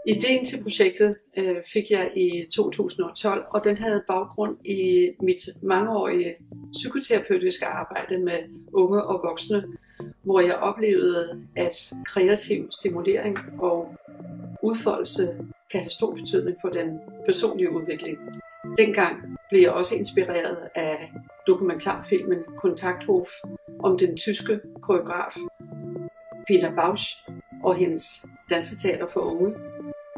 Ideen til projektet fik jeg i 2012, og den havde baggrund i mit mangeårige psykoterapeutiske arbejde med unge og voksne, hvor jeg oplevede, at kreativ stimulering og udfoldelse kan have stor betydning for den personlige udvikling. Dengang blev jeg også inspireret af dokumentarfilmen Kontakthof om den tyske koreograf Pina Bausch og hendes danseteater for unge.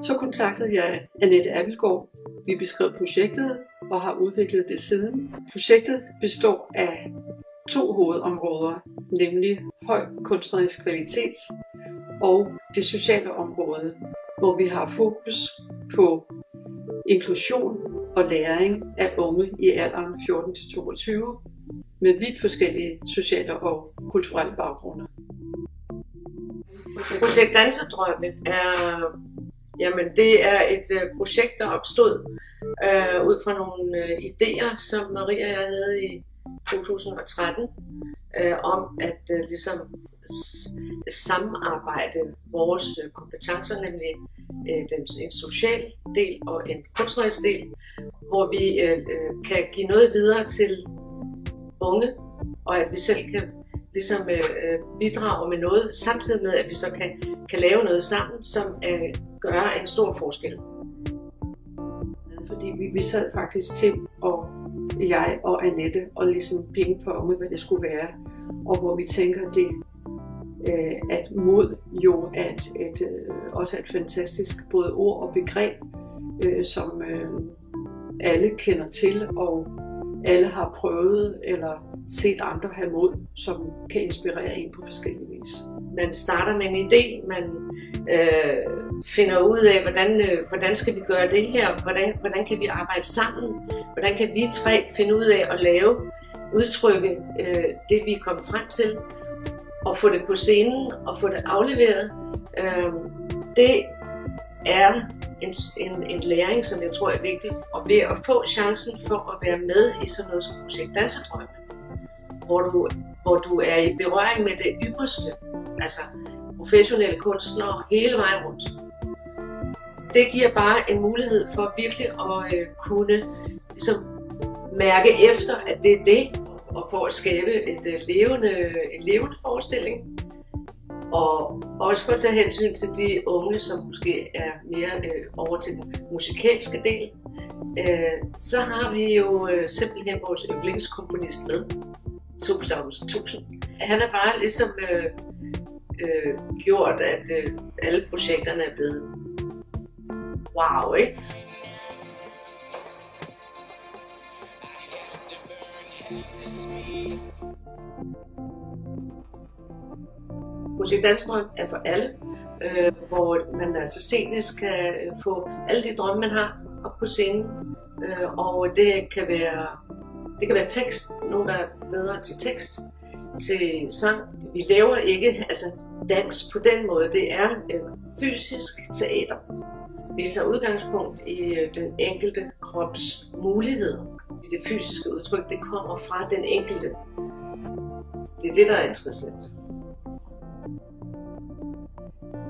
Så kontaktede jeg Annette Abildgaard. Vi beskrev projektet og har udviklet det siden. Projektet består af 2 hovedområder, nemlig høj kunstnerisk kvalitet og det sociale område, hvor vi har fokus på inklusion og læring af unge i alderen 14-22 med vidt forskellige sociale og kulturelle baggrunde. Projekt Dansedrømme det er et projekt, der opstod ud fra nogle idéer, som Maria og jeg havde i 2013, om at ligesom samarbejde vores kompetencer, nemlig en social del og en kunstnerisk del, hvor vi kan give noget videre til unge, og at vi selv kan ligesom bidrage med noget, samtidig med at vi så kan lave noget sammen, som gør en stor forskel. Fordi vi sad faktisk til, og jeg og Annette, og ligesom pingponge, hvad det skulle være, og hvor vi tænker det, at mod jo er også et fantastisk både ord og begreb, som alle kender til, og alle har prøvet eller set andre have mod, som kan inspirere en på forskellige vis. Man starter med en idé, man finder ud af, hvordan skal vi gøre det her, hvordan kan vi arbejde sammen, hvordan kan vi 3 finde ud af at udtrykke det, vi er kommet frem til, og få det på scenen og få det afleveret. Det er en læring, som jeg tror er vigtig, og ved at få chancen for at være med i sådan noget som projekt Dansedrømme, hvor du er i berøring med det ypperste, altså professionelle kunstnere hele vejen rundt. Det giver bare en mulighed for virkelig at kunne ligesom mærke efter, at det er det, og for at skabe en levende forestilling. Og også for at tage hensyn til de unge, som måske er mere over til den musikalske del, så har vi jo simpelthen vores yndlingskomponist med, Tobias 1000. Han har bare ligesom gjort, at alle projekterne er blevet wow, ikke? Projekt Dansedrømme er for alle, hvor man altså scenisk kan få alle de drømme, man har, op på scenen. Og det kan være tekst, nogen der er bedre til tekst, til sang. Vi laver ikke dans på den måde, det er fysisk teater. Vi tager udgangspunkt i den enkelte krops muligheder. Det fysiske udtryk, det kommer fra den enkelte. Det er det, der er interessant.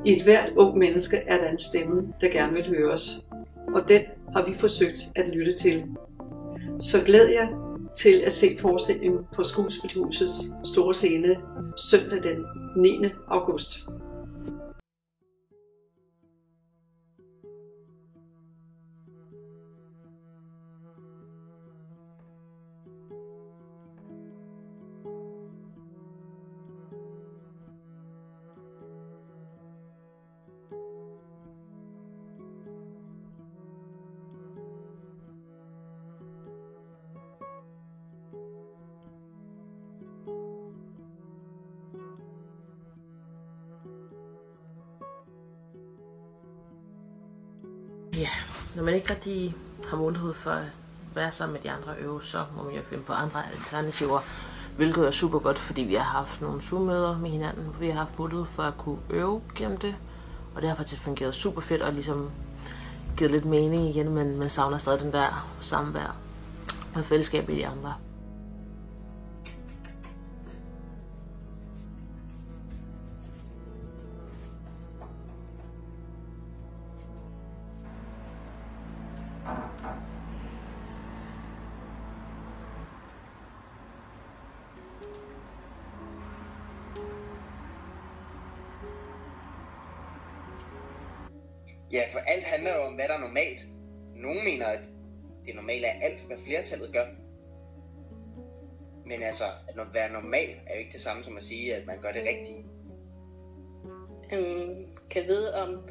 I et hvert ung menneske er der en stemme, der gerne vil høres, og den har vi forsøgt at lytte til. Så glæd jer til at se forestillingen på Skuespilhusets store scene søndag den 9. august. Ja, når man ikke rigtig har mulighed for at være sammen med de andre øve, så må man jo finde på andre alternativer, hvilket er super godt, fordi vi har haft nogle Zoom-møder med hinanden, hvor vi har haft mulighed for at kunne øve gennem det, og det har faktisk fungeret super fedt og ligesom givet lidt mening igen, men man savner stadig den der samvær og fællesskab med de andre. Ja, for alt handler jo om, hvad der er normalt. Nogle mener, at det normale er alt, hvad flertallet gør. Men altså, at være normal er jo ikke det samme som at sige, at man gør det rigtige. Kan vide om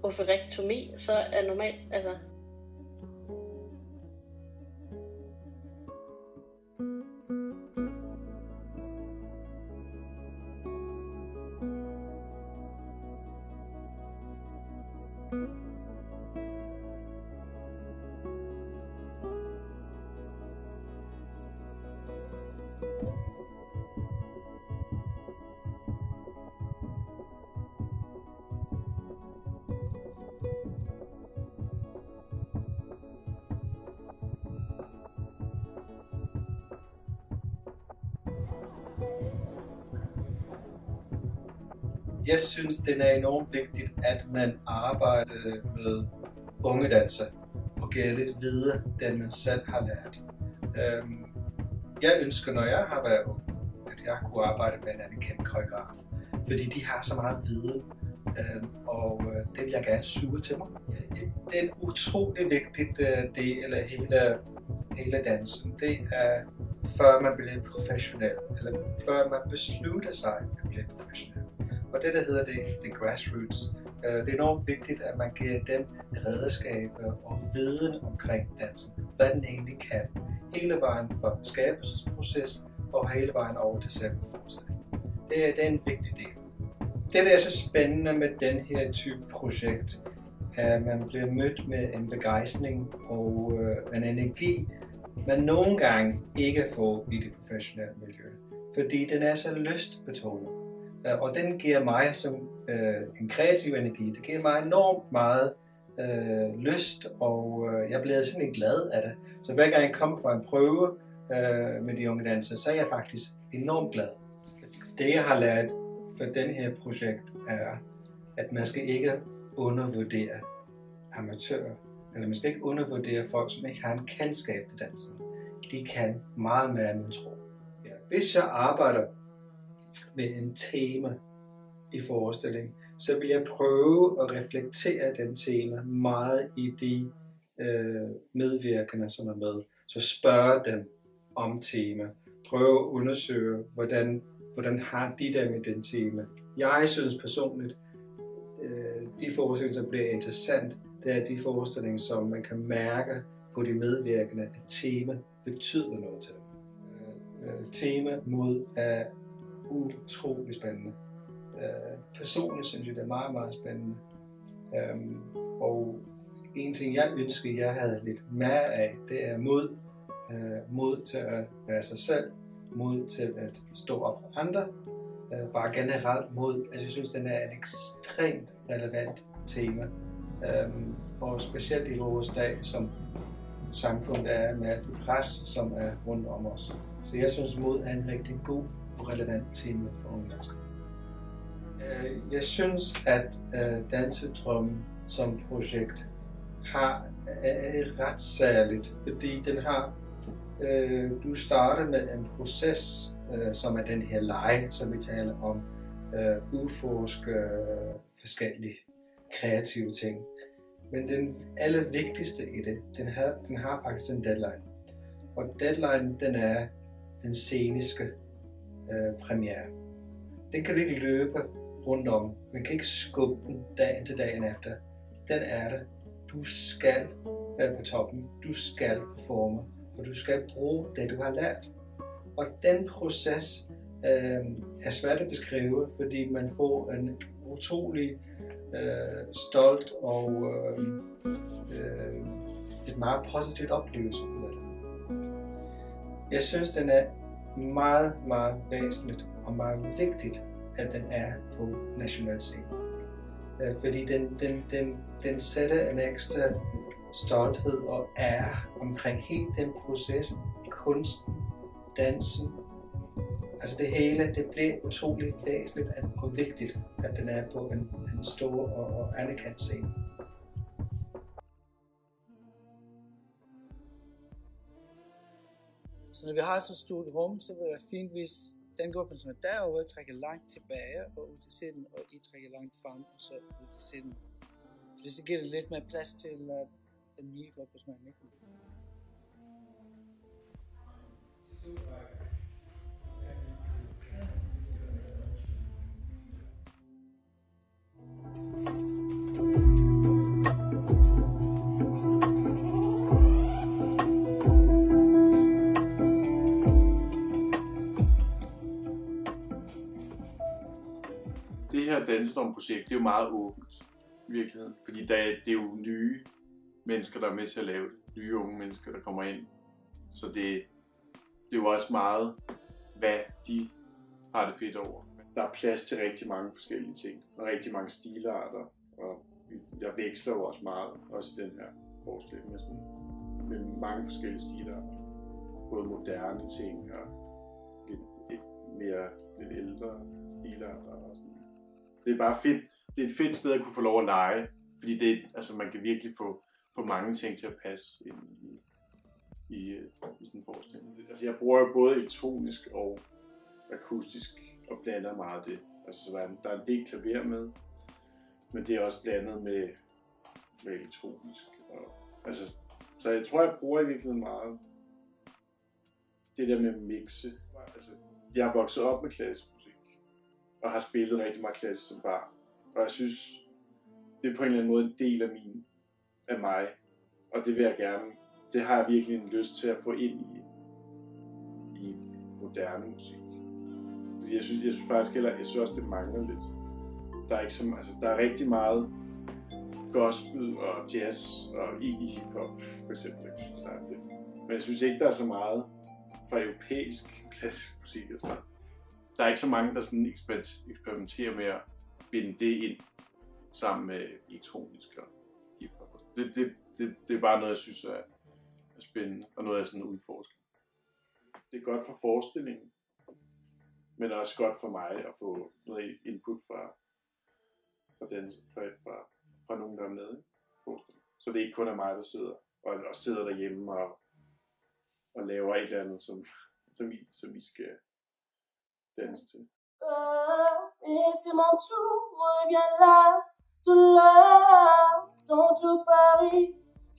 ovarektomi så er normalt, altså. Jeg synes, det er enormt vigtigt, at man arbejder med unge dansere og giver lidt videre, det man selv har lært. Jeg ønsker, når jeg har været ung, at jeg kunne arbejde med en anerkendt koreograf, fordi de har så meget viden, og det vil jeg gerne suge til mig. Det er en utrolig vigtig del af hele dansen. Det er, før man bliver professionel, eller før man beslutter sig at blive professionel. Og det, der hedder det grassroots. Det er enormt vigtigt, at man giver dem redskaber og viden omkring dansen. Hvad den egentlig kan. Hele vejen fra skabelsesproces og hele vejen over til selve forestillingen. Det er en vigtig del. Det, der er så spændende med den her type projekt, er, at man bliver mødt med en begejstring og en energi, man nogle gange ikke får i det professionelle miljø. Fordi den er så lystbetonet. Og den giver mig som en kreativ energi. Det giver mig enormt meget lyst, og jeg bliver simpelthen glad af det. Så hver gang jeg kommer fra en prøve med de unge dansere, så er jeg faktisk enormt glad. Det jeg har lært for den her projekt er, at man skal ikke undervurdere amatører. Eller man skal ikke undervurdere folk, som ikke har en kendskab til dansen. De kan meget mere, end man tror. Ja. Hvis jeg arbejder med en tema i forestillingen, så vil jeg prøve at reflektere den tema meget i de medvirkende, som er med. Så spørge dem om tema. Prøve at undersøge, hvordan har de der med den tema. Jeg synes personligt, de forestillinger, der bliver interessant, det er de forestillinger, som man kan mærke på de medvirkende, at tema betyder noget til dem. Tema mod er utrolig spændende. Personligt synes jeg, det er meget, meget spændende. Og en ting, jeg ønsker, jeg havde lidt mere af, det er mod til at være sig selv, mod til at stå op for andre, bare generelt mod. Altså, jeg synes, den er et ekstremt relevant tema. Og specielt i vores dag, som samfund er med alt det pres, som er rundt om os. Så jeg synes, mod er en rigtig god og relevant tema for unge mennesker. Jeg synes, at Dansedrømmen som projekt er ret særligt, fordi den har, du starter med en proces, som er den her lege, som vi taler om, udforske forskellige kreative ting. Men den allervigtigste i det, den har faktisk en deadline. Og deadline, den er den sceniske premiere. Den kan du ikke løbe rundt om. Man kan ikke skubbe den dagen til dagen efter. Den er det. Du skal være på toppen. Du skal performe. Og du skal bruge det, du har lært. Og den proces er svært at beskrive, fordi man får en utrolig stolt og et meget positivt oplevelse ud af det. Jeg synes, den er meget, meget væsentligt og meget vigtigt, at den er på national scene. Fordi den sætter en ekstra stolthed og ære omkring hele den proces, kunsten, dansen. Altså det hele, det bliver utroligt væsentligt og vigtigt, at den er på en stor og anerkendt scene. Så når vi har så stort rum, så vil det være fint, hvis den gruppe, som er derovre, trækker langt tilbage og ud til siden, og I trækker langt frem og så ud til siden. Fordi så giver det lidt mere plads til den nye gruppe, som er i midten. Det her Dansedrøm-projekt, det er jo meget åbent i virkeligheden, fordi det er jo nye mennesker, der er med til at lave det. Nye unge mennesker, der kommer ind. Så det er jo også meget, hvad de har det fedt over. Der er plads til rigtig mange forskellige ting, og rigtig mange stilarter, og jeg veksler jo også meget, også den her forestilling med mange forskellige stilarter. Både moderne ting og lidt ældre stilarter og sådan. Det er bare fedt. Det er et fedt sted at kunne få lov at lege, fordi man kan virkelig få mange ting til at passe ind i sådan en forestilling. Altså jeg bruger jo både elektronisk og akustisk og blander meget af det. Altså så der er en del klaver med, men det er også blandet med elektronisk. Så jeg tror, jeg bruger i virkeligheden meget det der med at mixe. Altså, jeg er vokset op med klassisk musik og har spillet rigtig meget klassisk som barn. Og jeg synes, det er på en eller anden måde en del af mig. Og det vil jeg gerne. Det har jeg virkelig en lyst til at få ind i moderne musik. Fordi jeg synes faktisk heller, jeg synes også, det mangler lidt. Der er rigtig meget gospel og jazz og hiphop, for eksempel. Men jeg synes ikke, der er så meget fra europæisk klassisk musik. Der er ikke så mange, der sådan eksperimenterer med at binde det ind sammen med elektronisk og hiphop. Det er bare noget, jeg synes er spændende, og noget, jeg sådan udforsker. Det er godt for forestillingen, men også godt for mig at få noget input fra nogen, der er med i forestillingen. Så det er ikke kun er mig, der sidder derhjemme og laver et eller andet, som vi skal danse til. Et c'est mon tour, reviens là, tout l'heure, dans tout Paris,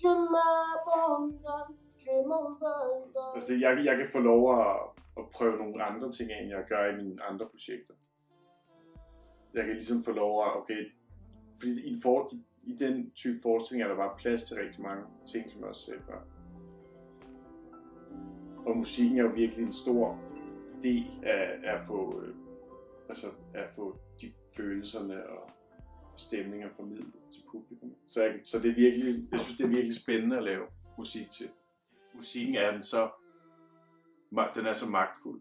je m'abandonne, je m'envole. Altså jeg kan få lov at prøve nogle andre ting, end jeg gør i mine andre projekter. Jeg kan ligesom få lov at, fordi i den type forestilling er der bare plads til rigtig mange ting, som jeg også sagde før. Og musikken er jo virkelig en stor del af at få de følelserne og stemninger formidlet til publikum. Så det er virkelig, jeg synes, det er virkelig spændende at lave musik til. Musikken er den er så magtfuld,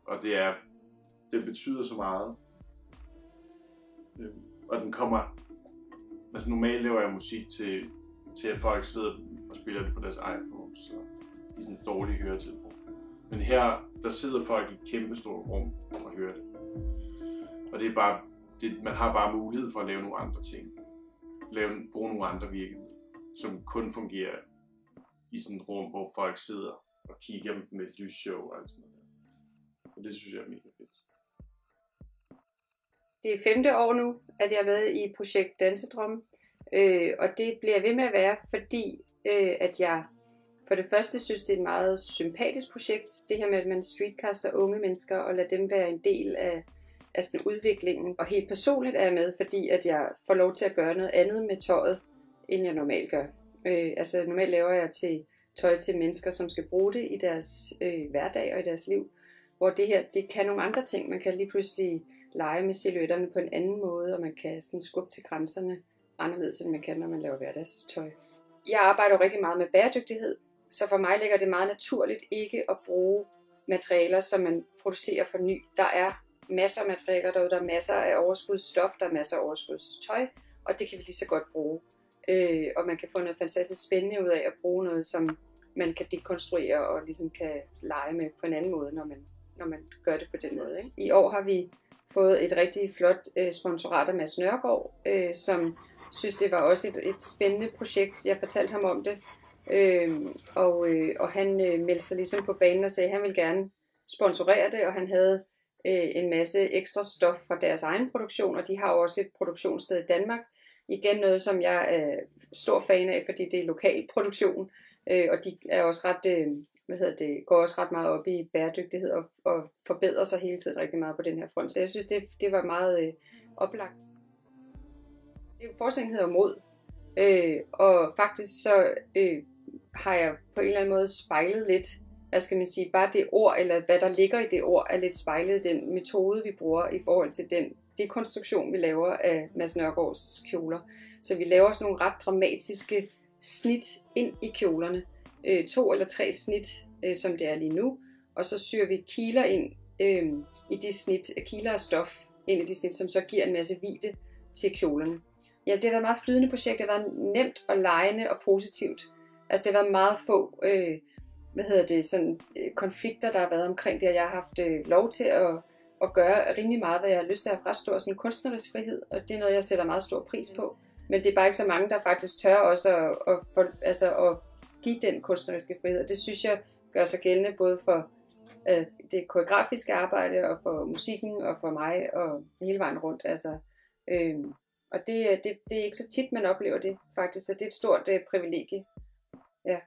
og det betyder så meget. Og den kommer, altså normalt laver jeg musik til at folk sidder og spiller det på deres iPhones og i sådan en dårlig høretelefon. Men her, der sidder folk i et kæmpestort rum og hører det. Og det er bare, man har bare mulighed for at lave nogle andre ting. Bruge nogle andre virkemidler, som kun fungerer i sådan et rum, hvor folk sidder og kigger med et lysshow og alt sådan noget. Og det synes jeg er mega fedt. Det er 5. år nu, at jeg har været i projekt Dansedrøm. Og det bliver jeg ved med at være, fordi at jeg for det første synes, det er et meget sympatisk projekt. Det her med, at man streetcaster unge mennesker og lader dem være en del af sådan udviklingen. Og helt personligt er jeg med, fordi at jeg får lov til at gøre noget andet med tøjet, end jeg normalt gør. Normalt laver jeg tøj til mennesker, som skal bruge det i deres hverdag og i deres liv. Hvor det her, det kan nogle andre ting. Man kan lige pludselig lege med silhuetterne på en anden måde, og man kan sådan skubbe til grænserne anderledes, end man kan, når man laver hverdagstøj. Jeg arbejder jo rigtig meget med bæredygtighed, så for mig ligger det meget naturligt ikke at bruge materialer, som man producerer for ny. Der er masser af materialer derude, der er masser af overskudsstof, der er masser af overskudstøj, og det kan vi lige så godt bruge. Og man kan få noget fantastisk spændende ud af at bruge noget, som man kan dekonstruere og ligesom kan lege med på en anden måde, når man gør det på den måde. Ikke? I år har vi fået et rigtig flot sponsorat af Mads Nørgaard, som synes, det var også et spændende projekt. Jeg fortalte ham om det, og han meldte sig ligesom på banen og sagde, at han ville gerne sponsorere det, og han havde en masse ekstra stof fra deres egen produktion, og de har jo også et produktionssted i Danmark. Igen noget, som jeg er stor fan af, fordi det er lokal produktion, og de er også ret, går også ret meget op i bæredygtighed og forbedrer sig hele tiden rigtig meget på den her front. Så jeg synes, det var meget oplagt. Det er jo forskningen hedder mod, og faktisk så har jeg på en eller anden måde spejlet lidt, hvad skal man sige, bare det ord, eller hvad der ligger i det ord, er lidt spejlet den metode, vi bruger i forhold til den dekonstruktion, vi laver af Mads Nørgaards kjoler. Så vi laver sådan nogle ret dramatiske snit ind i kjolerne. 2 eller 3 snit, som det er lige nu. Og så syr vi kiler ind i de snit, kiler af stof ind i de snit, som så giver en masse vidde til kjolerne. Ja, det har været et meget flydende projekt. Det har været nemt og legende og positivt. Altså det har været meget få konflikter, der har været omkring det, og jeg har haft lov til at gøre rimelig meget, hvad jeg har lyst til at have ret stor sådan kunstnerisk frihed, og det er noget, jeg sætter meget stor pris på. Men det er bare ikke så mange, der faktisk tør også at give den kunstneriske frihed, og det synes jeg gør sig gældende både for det koreografiske arbejde, og for musikken, og for mig, og hele vejen rundt. Og det er ikke så tit, man oplever det faktisk, så det er et stort privilegie. Ja.